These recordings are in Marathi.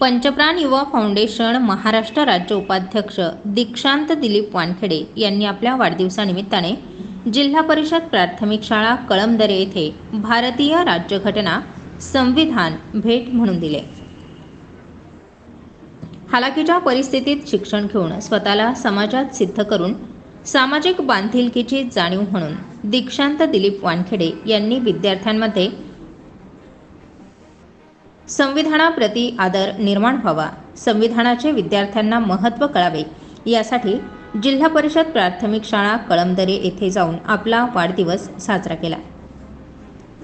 पंचप्राण युवा फाउंडेशन महाराष्ट्र राज्य उपाध्यक्ष दीक्षांत दिलीप वानखेडे यांनी आपल्या वाढदिवसानिमित्ताने जिल्हा परिषद प्राथमिक शाळा कळमदरे येथे भारतीय राज्यघटना संविधान भेट म्हणून दिले. हालाकीच्या परिस्थितीत शिक्षण घेऊन स्वतःला समाजात सिद्ध करून सामाजिक बांधिलकीची जाणीव म्हणून दीक्षांत दिलीप वानखेडे यांनी विद्यार्थ्यांमध्ये संविधानाप्रती आदर निर्माण व्हावा, संविधानाचे विद्यार्थ्यांना महत्त्व कळावे यासाठी जिल्हा परिषद प्राथमिक शाळा कळमदरे येथे जाऊन आपला वाढदिवस साजरा केला.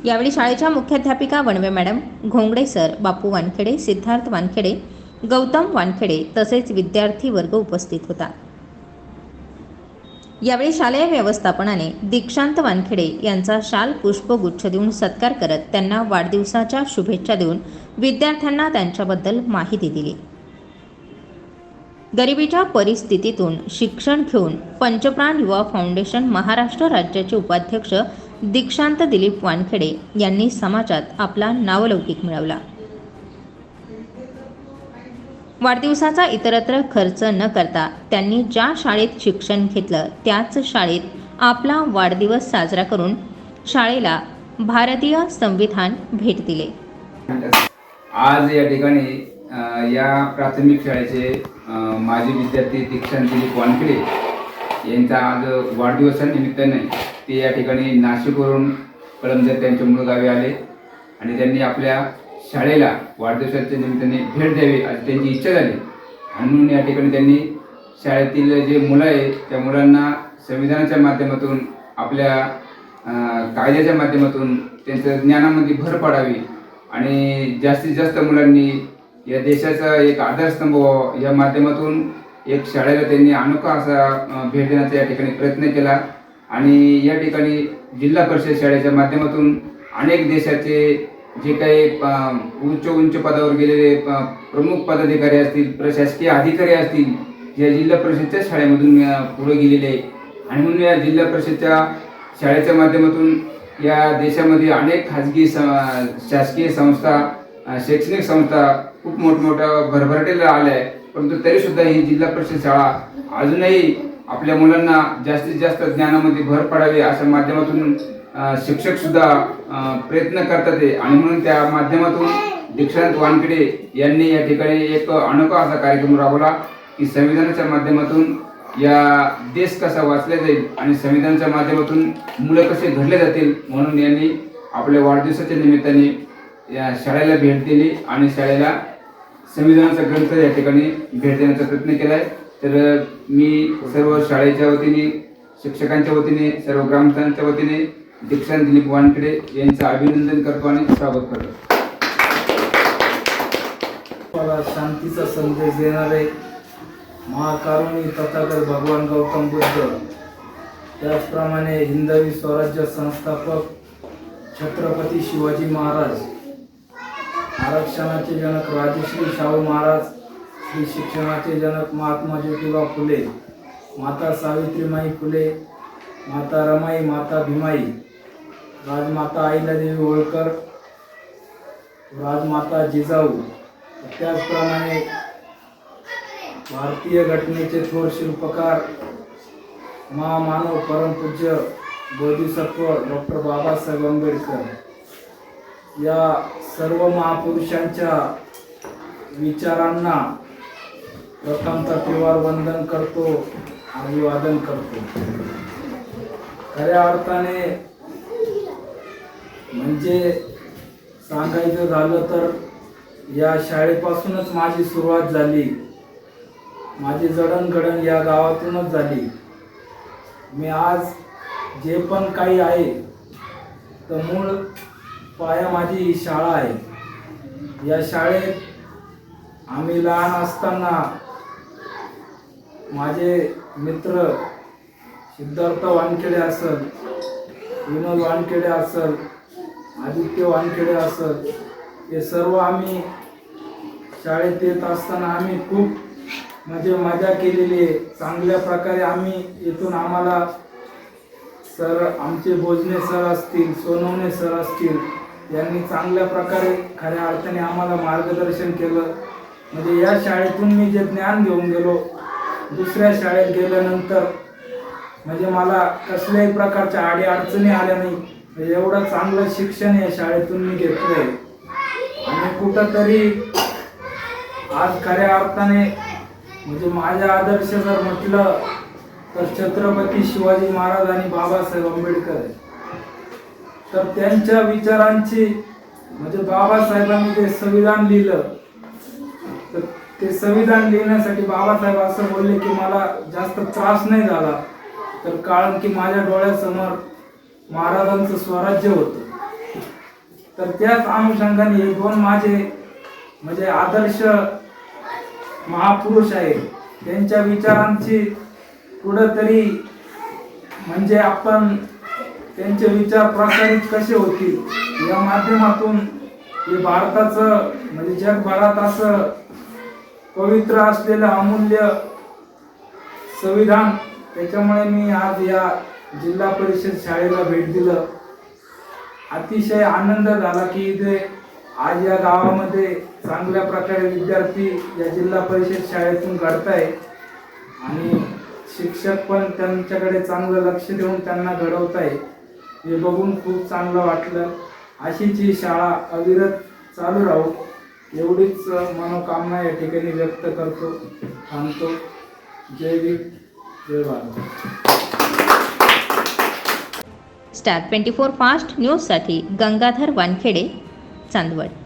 यावेळी शाळेच्या मुख्याध्यापिका वणवे मॅडम, घोंगडे सर, बापू वानखेडे, सिद्धार्थ वानखेडे, गौतम वानखेडे तसेच विद्यार्थी वर्ग उपस्थित होता. यावेळी शालेय व्यवस्थापनाने दीक्षांत वानखेडे यांचा शाल पुष्पगुच्छ देऊन सत्कार करत त्यांना वाढदिवसाच्या शुभेच्छा देऊन विद्यार्थ्यांना त्यांच्याबद्दल माहिती दिली. गरिबीच्या परिस्थितीतून शिक्षण घेऊन पंचप्राण युवा फाउंडेशन महाराष्ट्र राज्याचे उपाध्यक्ष दीक्षांत दिलीप वानखेडे यांनी समाजात आपला नावलौकिक मिळवला. वाढदिवसाचा इतरत्र खर्च न करता त्यांनी ज्या शाळेत शिक्षण घेतलं त्याच शाळेत आपला वाढदिवस साजरा करून शाळेला भारतीय संविधान भेट दिले. आज या ठिकाणी या प्राथमिक शाळेचे माजी विद्यार्थी दीक्षांत दिलीप वानखेडे यांचा आज वाढदिवसानिमित्ताने ते या ठिकाणी नाशिकवरून कळमदरे त्यांच्या मूळ गावी आले आणि त्यांनी आपल्या शाळेला वाढदिवसाच्या निमित्ताने भेट द्यावी अशी त्यांची इच्छा झाली आणि म्हणून या ठिकाणी त्यांनी शाळेतील जे मुलं आहे त्या मुलांना संविधानाच्या माध्यमातून आपल्या कायद्याच्या माध्यमातून त्यांच्या ज्ञानामध्ये भर पडावी आणि जास्तीत जास्त मुलांनी या देशाचा एक आधारस्तंभ व्हावा या माध्यमातून एक शाळेला त्यांनी अनोखा असा भेट देण्याचा या ठिकाणी प्रयत्न केला आणि या ठिकाणी जिल्हा परिषद शाळेच्या माध्यमातून अनेक देशाचे जे काही उच्च पदावर गेलेले प्रमुख पदाधिकारी असतील, प्रशासकीय अधिकारी असतील, या जिल्हा परिषदच्या शाळेमधून पुढे गेलेले आहे आणि म्हणून या जिल्हा परिषदच्या शाळेच्या माध्यमातून या देशामध्ये अनेक खाजगी शासकीय संस्था, शैक्षणिक संस्था खूप मोठमोठ्या भरभराटीला आल्या आहे. परंतु तरीसुद्धा ही जिल्हा परिषद शाळा अजूनही आपल्या मुलांना जास्तीत जास्त ज्ञानामध्ये भर पडावी अशा माध्यमातून शिक्षक सुद्धा प्रयत्न करतात आणि म्हणून त्या माध्यमातून दीक्षांत वानखेडे यांनी या ठिकाणी एक अनोखा असा कार्यक्रम राबवला की संविधानाच्या माध्यमातून या देश कसा वाचला जाईल आणि संविधानाच्या माध्यमातून मुलं कसे घडले जातील म्हणून यांनी आपल्या वाढदिवसाच्या निमित्ताने या शाळेला भेट दिली आणि शाळेला संविधानाचा ग्रंथ या ठिकाणी भेट देण्याचा प्रयत्न केला आहे. तर मी सर्व शाळेच्या वतीने, शिक्षकांच्या वतीने, सर्व ग्रामस्थांच्या वतीने दीक्षांत दिलीप वानखेडे यांचं अभिनंदन करतो आणि स्वागत करतो. मला शांतीचा संदेश देणारे महाकारुणी तथागत भगवान गौतम बुद्ध, त्याचप्रमाणे हिंदवी स्वराज्य संस्थापक छत्रपती शिवाजी महाराज, आरक्षणाचे जनक राजश्री शाहू महाराज, श्री शिक्षणाचे जनक महात्मा ज्योतिबा फुले, माता सावित्रीमाई फुले, माता रमाई, माता भीमाई, राजमाता अहिल्यादेवी होळकर, राजमाता जिजाऊ, त्याचप्रमाणे भारतीय घटनेचे थोर शिल्पकार महामानव परमपूज्य बोधिसत्व डॉक्टर बाबासाहेब आंबेडकर या सर्व महापुरुषांच्या विचारांना प्रथमतः त्रिवार वंदन करतो, अभिवादन करतो. खऱ्या अर्थाने म्हणजे सांगायचं झालं तर या शाळेपासूनच माझी सुरुवात झाली. माझी जडणघडण या गावातूनच झाली. मी आज जे पण काही आहे तर मूळ पाया माझी ही शाळा आहे. या शाळेत आम्ही लहान असताना माझे मित्र सिद्धार्थ वानखेडे असेल, विनोद वानखेडे असेल, आदित्य वानखेडे असेल, हे सर्व आम्ही शाळेत येत असताना आम्ही खूप म्हणजे मजा केलेली आहे. चांगल्या प्रकारे आम्ही इथून आम्हाला सर, आमचे भोजने सर असतील, सोनवणे सर असतील, यांनी चांगल्या प्रकारे खऱ्या अर्थाने आम्हाला मार्गदर्शन केलं. म्हणजे या शाळेतून मी जे ज्ञान घेऊन गेलो, दुसऱ्या शाळेत गेल्यानंतर म्हणजे मला कसल्याही प्रकारच्या अडीअडचणी आल्या नाही. म्हणजे एवढं चांगलं शिक्षण या शाळेतून मी घेतलंय. आणि कुठंतरी आज खऱ्या अर्थाने म्हणजे माझ्या आदर्श जर म्हटलं तर छत्रपती शिवाजी महाराज आणि बाबासाहेब आंबेडकर आहे. तर त्यांच्या विचारांची म्हणजे बाबासाहेबांनी जे संविधान लिहिलं, तर ते संविधान लिहिण्यासाठी बाबासाहेब असं बोलले की मला जास्त त्रास नाही झाला, तर कारण की माझ्या डोळ्यासमोर महाराजांचं स्वराज्य होतं. तर त्याच अनुषंगाने हे दोन माझे म्हणजे आदर्श महापुरुष आहेत. त्यांच्या विचारांची कुठंतरी म्हणजे आपण त्यांचे विचार प्रसारित कसे होतील या माध्यमातून हे भारताचं म्हणजे जगभरात असं पवित्र असलेलं अमूल्य संविधान, त्याच्यामुळे मी आज या जिल्हा परिषद शाळेला भेट दिलं. अतिशय आनंद झाला की इथे आज या गावामध्ये चांगल्या प्रकारे विद्यार्थी या जिल्हा परिषद शाळेतून घडताय आणि शिक्षक पण त्यांच्याकडे चांगलं लक्ष देऊन त्यांना घडवताय. हे बघून खूप चांगलं वाटलं. अशीच ही शाळा अविरत चालू राहू एवढीच मनोकामना या ठिकाणी व्यक्त करतो. थांबतो. जय भीम, जय भारत. स्टार 24 फास्ट न्यूजसाठी गंगाधर वानखेडे, चांदवड.